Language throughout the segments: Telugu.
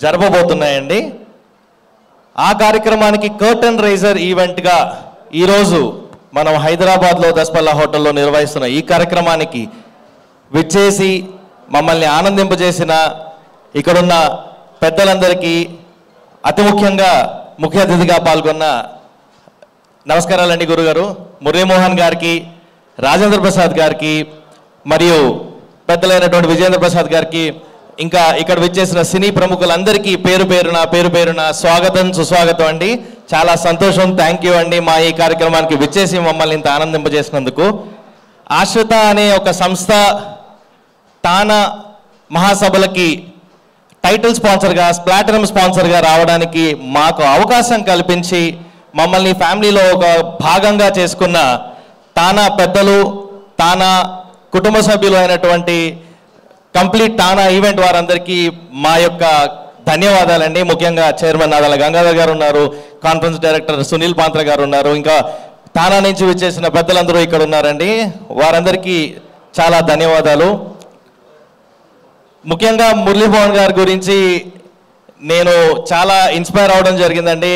జరపబోతున్నాయండి. ఆ కార్యక్రమానికి కర్టన్ రైజర్ ఈవెంట్గా ఈరోజు మనం హైదరాబాద్లో దస్పల్లా హోటల్లో నిర్వహిస్తున్న ఈ కార్యక్రమానికి విచ్చేసి మమ్మల్ని ఆనందింపజేసిన ఇక్కడున్న పెద్దలందరికీ, అతి ముఖ్యంగా ముఖ్య అతిథిగా పాల్గొన్న నమస్కారాలండి గురుగారు మురళీమోహన్ గారికి, రాజేంద్ర ప్రసాద్ గారికి, మరియు పెద్దలైనటువంటి విజేంద్ర ప్రసాద్ గారికి, ఇంకా ఇక్కడ విచ్చేసిన సినీ ప్రముఖులందరికీ పేరు పేరున స్వాగతం సుస్వాగతం అండి. చాలా సంతోషం, థ్యాంక్ యూ అండి మా ఈ కార్యక్రమానికి విచ్చేసి మమ్మల్ని ఇంత ఆనందింపజేసినందుకు. ఆశ్రిత అనే ఒక సంస్థ తానా మహాసభలకి టైటిల్ స్పాన్సర్గా, ప్లాటినం స్పాన్సర్గా రావడానికి మాకు అవకాశం కల్పించి మమ్మల్ని ఫ్యామిలీలో ఒక భాగంగా చేసుకున్న తానా పెద్దలు, తానా కుటుంబ సభ్యులు అయినటువంటి కంప్లీట్ తానా ఈవెంట్ వారందరికీ మా యొక్క ధన్యవాదాలండి. ముఖ్యంగా చైర్మన్ నాదల గంగాధర్ గారు ఉన్నారు, కాన్ఫరెన్స్ డైరెక్టర్ సునీల్ పాంత్ర గారు ఉన్నారు, ఇంకా తానా నుంచి విచ్చేసిన పెద్దలందరూ ఇక్కడ ఉన్నారండి. వారందరికీ చాలా ధన్యవాదాలు. ముఖ్యంగా మురళీమోహన్ గారి గురించి నేను చాలా ఇన్స్పైర్ అవ్వడం జరిగిందండి.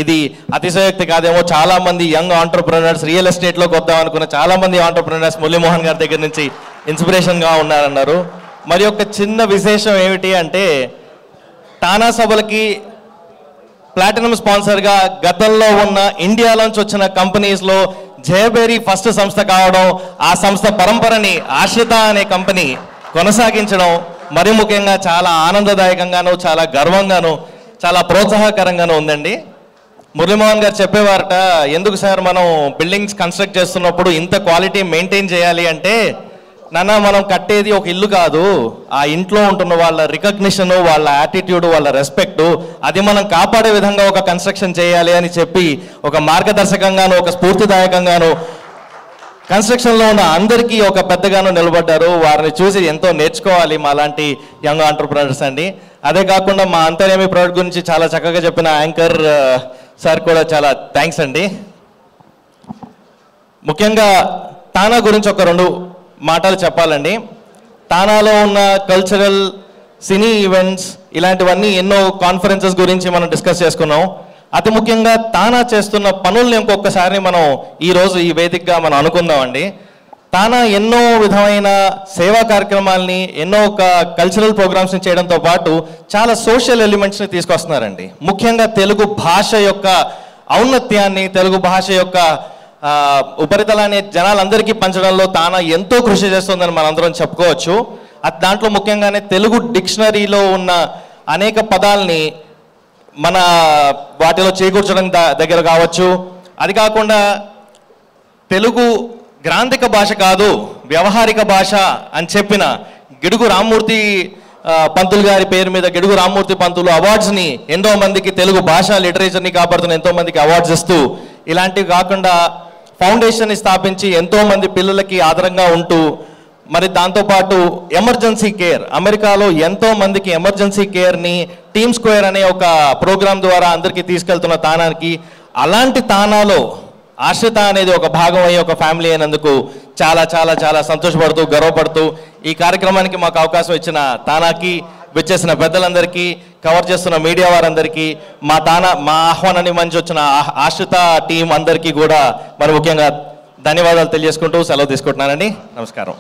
ఇది అతిశయోక్తి కాదేమో, చాలామంది యంగ్ ఆంటర్ప్రెనర్స్ రియల్ ఎస్టేట్లోకి వద్దాం అనుకున్న చాలామంది ఆంటర్ప్రెనర్స్ మురళీమోహన్ గారి దగ్గర నుంచి ఇన్స్పిరేషన్గా ఉన్నారన్నారు. మరి ఒక చిన్న విశేషం ఏమిటి అంటే, తానా సభలకి ప్లాటినం స్పాన్సర్గా గతంలో ఉన్న ఇండియాలోంచి వచ్చిన కంపెనీస్లో జయబేరి ఫస్ట్ సంస్థ కావడం, ఆ సంస్థ పరంపరని ఆశ్రిత అనే కంపెనీ కొనసాగించడం మరి ముఖ్యంగా చాలా ఆనందదాయకంగాను, చాలా గర్వంగాను, చాలా ప్రోత్సాహకరంగాను ఉందండి. మురళీమోహన్ గారు చెప్పేవారట, ఎందుకు సార్ మనం బిల్డింగ్స్ కన్స్ట్రక్ట్ చేస్తున్నప్పుడు ఇంత క్వాలిటీ మెయింటైన్ చేయాలి అంటే, నాన్న మనం కట్టేది ఒక ఇల్లు కాదు, ఆ ఇంట్లో ఉంటున్న వాళ్ళ రికగ్నిషను, వాళ్ళ యాటిట్యూడ్, వాళ్ళ రెస్పెక్టు, అది మనం కాపాడే విధంగా ఒక కన్స్ట్రక్షన్ చేయాలి అని చెప్పి ఒక మార్గదర్శకంగాను, ఒక స్ఫూర్తిదాయకంగాను కన్స్ట్రక్షన్లో ఉన్న అందరికీ ఒక పెద్దగాను నిలబడ్డారు. వారిని చూసి ఎంతో నేర్చుకోవాలి మా లాంటి యంగ్ ఆంటర్ప్రెనర్స్ అండి. అదే కాకుండా మా అంతర్యామి ప్రోడక్ట్ గురించి చాలా చక్కగా చెప్పిన యాంకర్ సార్ కూడా చాలా థ్యాంక్స్ అండి. ముఖ్యంగా తానా గురించి ఒక 2 మాటలు చెప్పాలండి. తానాలో ఉన్న కల్చరల్, సినీ ఈవెంట్స్ ఇలాంటివన్నీ ఎన్నో కాన్ఫరెన్సెస్ గురించి మనం డిస్కస్ చేసుకున్నాం. అతి ముఖ్యంగా తానా చేస్తున్న పనుల్ని ఇంకొకసారి మనం ఈరోజు ఈ వేదికగా మనం అనుకుందామండి. తానా ఎన్నో విధమైన సేవా కార్యక్రమాలని, ఎన్నో కల్చరల్ ప్రోగ్రామ్స్ని చేయడంతో పాటు చాలా సోషల్ ఎలిమెంట్స్ని తీసుకొస్తున్నారండి. ముఖ్యంగా తెలుగు భాష యొక్క ఔన్నత్యాన్ని, తెలుగు భాష యొక్క ఉపరితలాన్ని జనాలందరికీ పంచడంలో తానా ఎంతో కృషి చేస్తుందని మనందరం చెప్పుకోవచ్చు. దాంట్లో ముఖ్యంగానే తెలుగు డిక్షనరీలో ఉన్న అనేక పదాలని మన వాటిలో చేకూర్చడం దగ్గర కావచ్చు. అది కాకుండా తెలుగు గ్రాంధిక భాష కాదు వ్యవహారిక భాష అని చెప్పిన గిడుగు రామ్మూర్తి పంతులు గారి పేరు మీద గిడుగు రామ్మూర్తి పంతులు అవార్డ్స్ని ఎంతో మందికి, తెలుగు భాష లిటరేచర్ని కాపాడుతున్న ఎంతో మందికి అవార్డ్స్ ఇస్తూ, ఇలాంటివి కాకుండా ఫౌండేషన్ని స్థాపించి ఎంతో మంది పిల్లలకి ఆధారంగా ఉంటూ, మరి దాంతోపాటు ఎమర్జెన్సీ కేర్, అమెరికాలో ఎంతో మందికి ఎమర్జెన్సీ కేర్ని టీమ్ స్క్వేర్ అనే ఒక ప్రోగ్రాం ద్వారా అందరికీ తీసుకెళ్తున్న తానానికి, అలాంటి తానాలో ఆశ్రిత అనేది ఒక భాగం అయ్యి ఒక ఫ్యామిలీ అయినందుకు చాలా చాలా చాలా సంతోషపడుతూ, గర్వపడుతూ ఈ కార్యక్రమానికి మాకు అవకాశం ఇచ్చిన తానాకి, విచ్చేసిన పెద్దలందరికీ, కవర్ చేస్తున్న మీడియా వారందరికీ, మా ఆహ్వానాన్ని మంచి వచ్చిన ఆశ్రిత టీం అందరికీ కూడా మరి ముఖ్యంగా ధన్యవాదాలు తెలియజేసుకుంటూ సెలవు తీసుకుంటున్నానండి. నమస్కారం.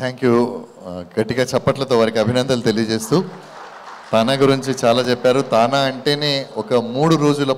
Thank you. గట్టిగా చప్పట్లతో వారికి అభినందనలు తెలియజేస్తూ తానా గురించి చాలా చెప్పారు. తానా అంటేనే ఒక 3 రోజుల